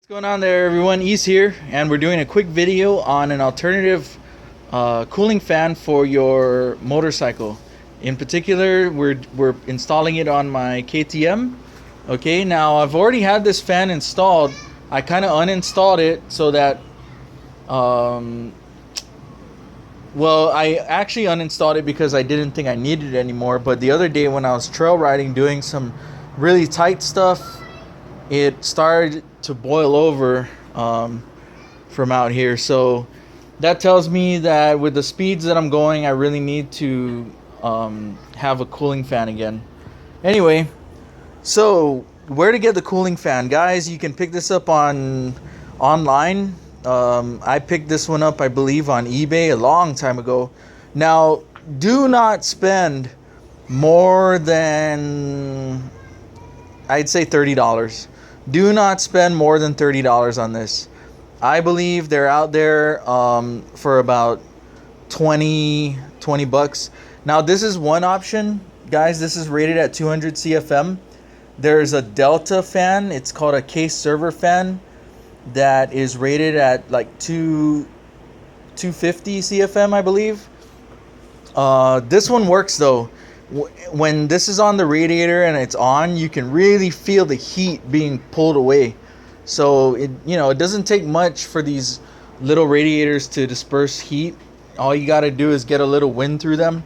What's going on there, everyone? Ease here, and we're doing a quick video on an alternative cooling fan for your motorcycle. In particular, we're installing it on my KTM. Okay, now I've already had this fan installed. I kind of uninstalled it so that well, I actually uninstalled it because I didn't think I needed it anymore. But the other day when I was trail riding doing some really tight stuff, it started to boil over from out here. So that tells me that with the speeds that I'm going, I really need to have a cooling fan again. Anyway, so where to get the cooling fan, guys? You can pick this up online. I picked this one up, I believe, on eBay a long time ago. Now, do not spend more than, I'd say, $30. Do not spend more than $30 on this. I believe they're out there for about 20 bucks. Now, this is one option, guys. This is rated at 200 CFM. There's a Delta fan. It's called a case server fan that is rated at like 250 CFM, I believe. This one works though. When this is on the radiator and it's on, you can really feel the heat being pulled away. So it doesn't take much for these little radiators to disperse heat. All you got to do is get a little wind through them.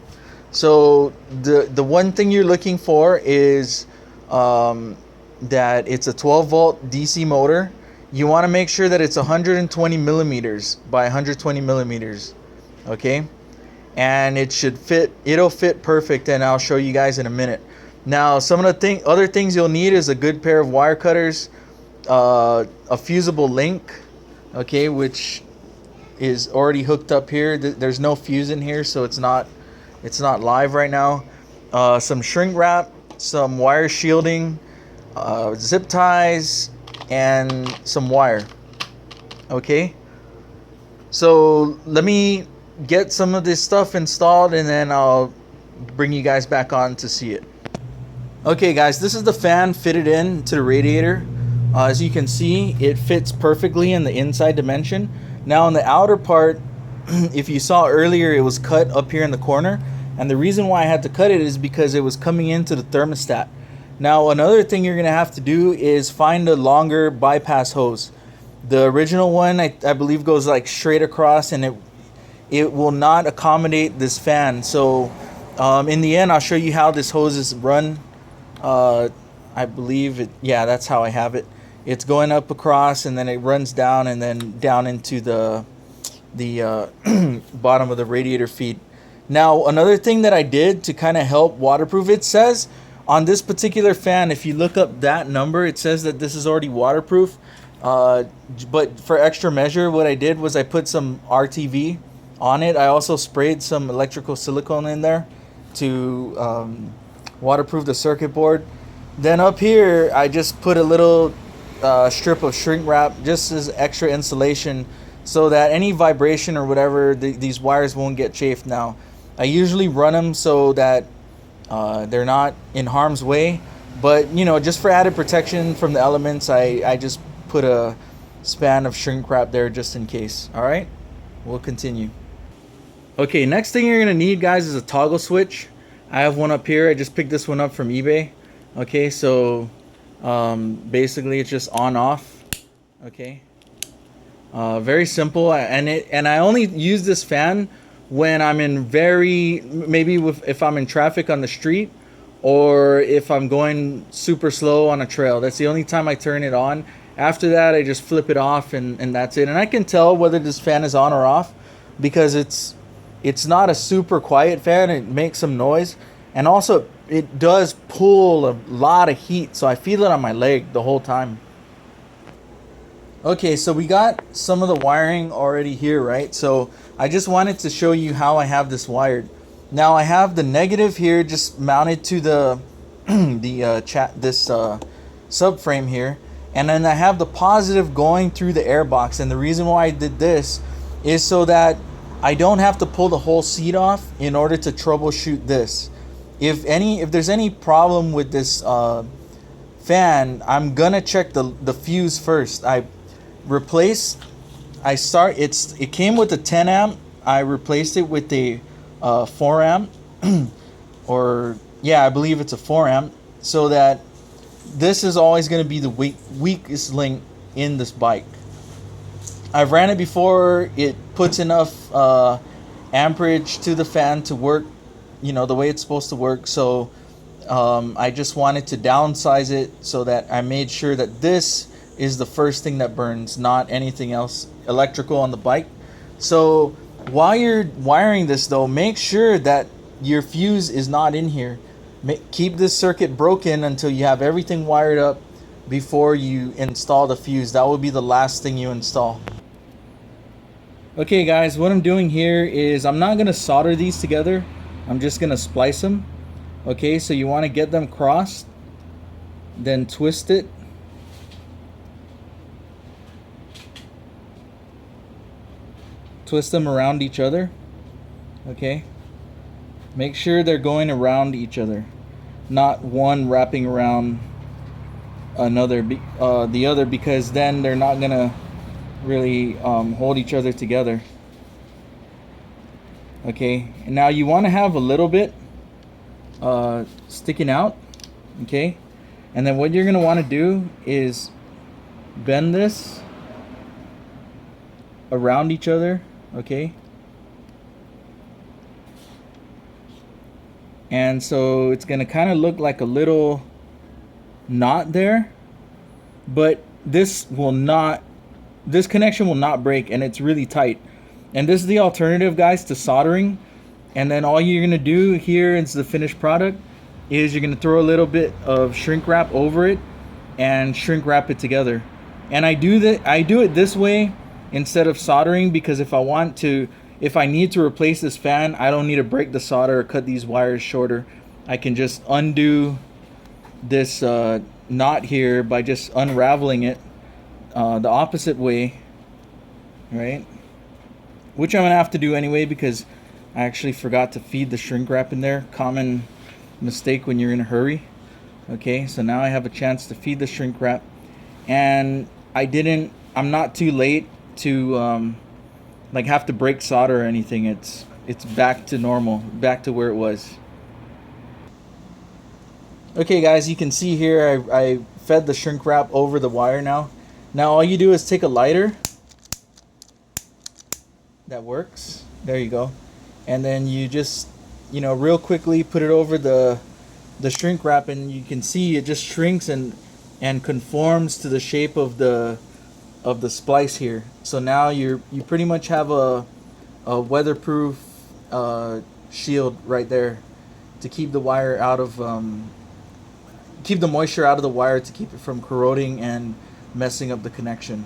So the one thing you're looking for is that it's a 12 volt DC motor. You want to make sure that it's 120 millimeters by 120 millimeters. Okay. And it should fit. It'll fit perfect, and I'll show you guys in a minute. Now, some of the other things you'll need is a good pair of wire cutters, a fusible link, okay, which is already hooked up here. There's no fuse in here, so it's not live right now. Some shrink wrap, some wire shielding, zip ties, and some wire. Okay. So let me get some of this stuff installed, and then I'll bring you guys back on to see it. Okay, guys, this is the fan fitted in to the radiator. As you can see, it fits perfectly in the inside dimension. Now in the outer part, if you saw earlier, it was cut up here in the corner, and the reason why I had to cut it is because it was coming into the thermostat. Now another thing you're gonna have to do is find a longer bypass hose. The original one, I believe, goes like straight across, and it will not accommodate this fan. So in the end, I'll show you how this hose is run. I believe yeah, that's how I have it. It's going up across, and then it runs down, and then down into the bottom of the radiator feed. Now, another thing that I did to kind of help waterproof, it says on this particular fan, if you look up that number, it says that this is already waterproof. But for extra measure, what I did was I put some RTV on it. I also sprayed some electrical silicone in there to waterproof the circuit board. Then up here, I just put a little strip of shrink wrap just as extra insulation, so that any vibration or whatever, these wires won't get chafed. Now, I usually run them so that they're not in harm's way, but just for added protection from the elements, I just put a span of shrink wrap there just in case. All right, we'll continue. Okay, next thing you're gonna need, guys, is a toggle switch. I have one up here. I just picked this one up from eBay. Okay, so basically it's just on off. Okay, very simple, and I only use this fan when I'm in if I'm in traffic on the street, or if I'm going super slow on a trail. That's the only time I turn it on. After that, I just flip it off, and that's it. And I can tell whether this fan is on or off because it's not a super quiet fan. It makes some noise, and also it does pull a lot of heat, so I feel it on my leg the whole time. Okay, so we got some of the wiring already here, right? So I just wanted to show you how I have this wired. Now I have the negative here just mounted to the subframe here, and then I have the positive going through the air box. And the reason why I did this is so that I don't have to pull the whole seat off in order to troubleshoot this. If there's any problem with this fan, I'm gonna check the fuse first. replace. It came with a 10 amp. I replaced it with a 4 amp, or yeah, I believe it's a 4 amp, so that this is always going to be the weakest link in this bike. I've ran it before. It puts enough amperage to the fan to work, the way it's supposed to work. So I just wanted to downsize it so that I made sure that this is the first thing that burns, not anything else electrical on the bike. So while you're wiring this though, make sure that your fuse is not in here. Keep this circuit broken until you have everything wired up before you install the fuse. That will be the last thing you install. Okay guys, what I'm doing here is I'm not going to solder these together. I'm just going to splice them. Okay, so you want to get them crossed, then twist it. Twist them around each other. Okay. Make sure they're going around each other, not one wrapping around another, the other, because then they're not going to really hold each other together. Okay, and now you want to have a little bit sticking out. Okay, and then what you're going to want to do is bend this around each other. Okay, and so it's going to kind of look like a little knot there, but this connection will not break, and it's really tight. And this is the alternative, guys, to soldering. And then all you're gonna do here is the finished product is you're gonna throw a little bit of shrink wrap over it and shrink wrap it together. And I do it this way instead of soldering, because if I need to replace this fan, I don't need to break the solder or cut these wires shorter. I can just undo this knot here by just unraveling it the opposite way, right? Which I'm gonna have to do anyway, because I actually forgot to feed the shrink wrap in there. Common mistake when you're in a hurry. Okay, so now I have a chance to feed the shrink wrap, and I'm not too late to like have to break solder or anything. It's back to normal, back to where it was. Okay guys, you can see here I fed the shrink wrap over the wire now. Now all you do is take a lighter. That works. There you go. And then you just, real quickly put it over the shrink wrap, and you can see it just shrinks and conforms to the shape of the splice here. So now you pretty much have a weatherproof shield right there to keep the wire out of keep the moisture out of the wire, to keep it from corroding and messing up the connection.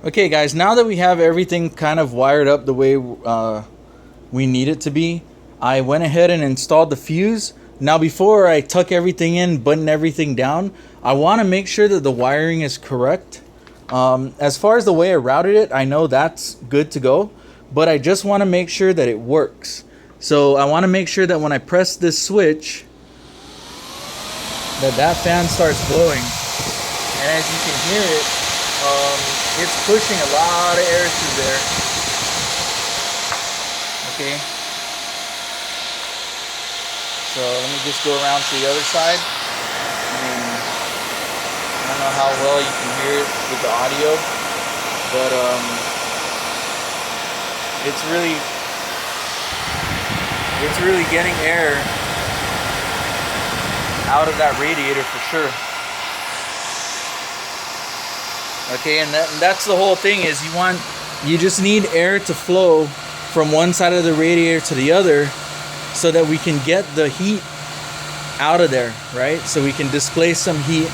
Okay guys, now that we have everything kind of wired up the way we need it to be, I went ahead and installed the fuse. Now before I tuck everything in, button everything down, I want to make sure that the wiring is correct. As far as the way I routed it, I know that's good to go, but I just want to make sure that it works. So I want to make sure that when I press this switch, that fan starts blowing, and as you can hear it, it's pushing a lot of air through there. Okay, so let me just go around to the other side. I don't know how well you can hear it with the audio, but it's really getting air out of that radiator for sure. Okay, and that's the whole thing, is you just need air to flow from one side of the radiator to the other, so that we can get the heat out of there, right? So we can displace some heat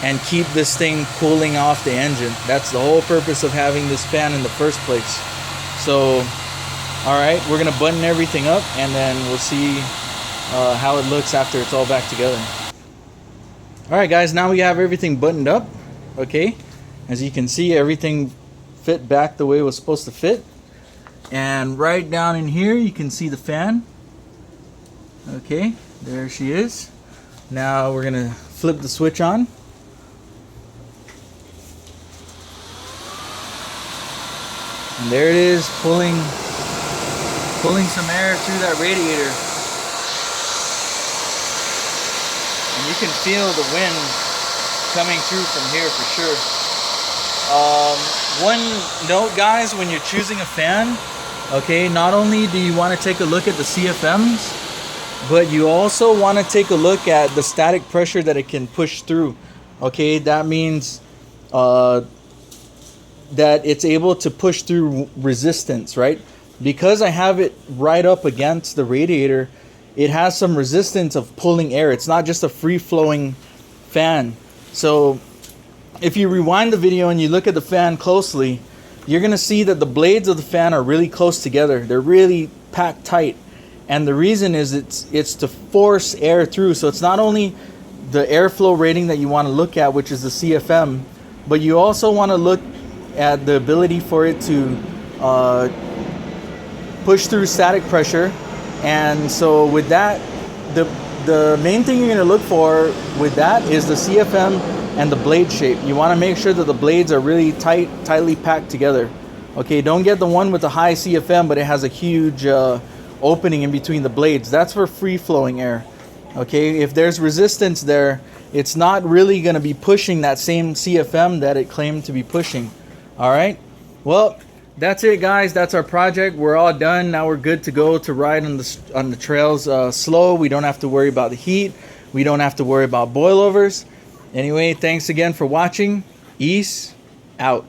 and keep this thing cooling off the engine. That's the whole purpose of having this fan in the first place. So, all right, we're gonna button everything up, and then we'll see how it looks after it's all back together. All right guys, now we have everything buttoned up. Okay, as you can see, everything fit back the way it was supposed to fit. And right down in here, you can see the fan. Okay, there she is. Now we're gonna flip the switch on. And there it is, pulling some air through that radiator. And you can feel the wind coming through from here for sure. One note, guys, when you're choosing a fan, okay, not only do you want to take a look at the CFMs, but you also want to take a look at the static pressure that it can push through. Okay, that means that it's able to push through resistance, right? Because I have it right up against the radiator, it has some resistance of pulling air. It's not just a free-flowing fan. So if you rewind the video and you look at the fan closely, you're gonna see that the blades of the fan are really close together. They're really packed tight. And the reason is it's to force air through. So it's not only the airflow rating that you want to look at, which is the CFM, but you also want to look at the ability for it to push through static pressure. And so with that, the main thing you're going to look for with that is the CFM and the blade shape. You want to make sure that the blades are really tightly packed together. Okay, don't get the one with the high CFM, but it has a huge opening in between the blades. That's for free flowing air. Okay, if there's resistance there, it's not really going to be pushing that same CFM that it claimed to be pushing. All right, well, that's it, guys. That's our project. We're all done. Now we're good to go to ride on the trails slow. We don't have to worry about the heat. We don't have to worry about boilovers. Anyway, thanks again for watching. Ease out.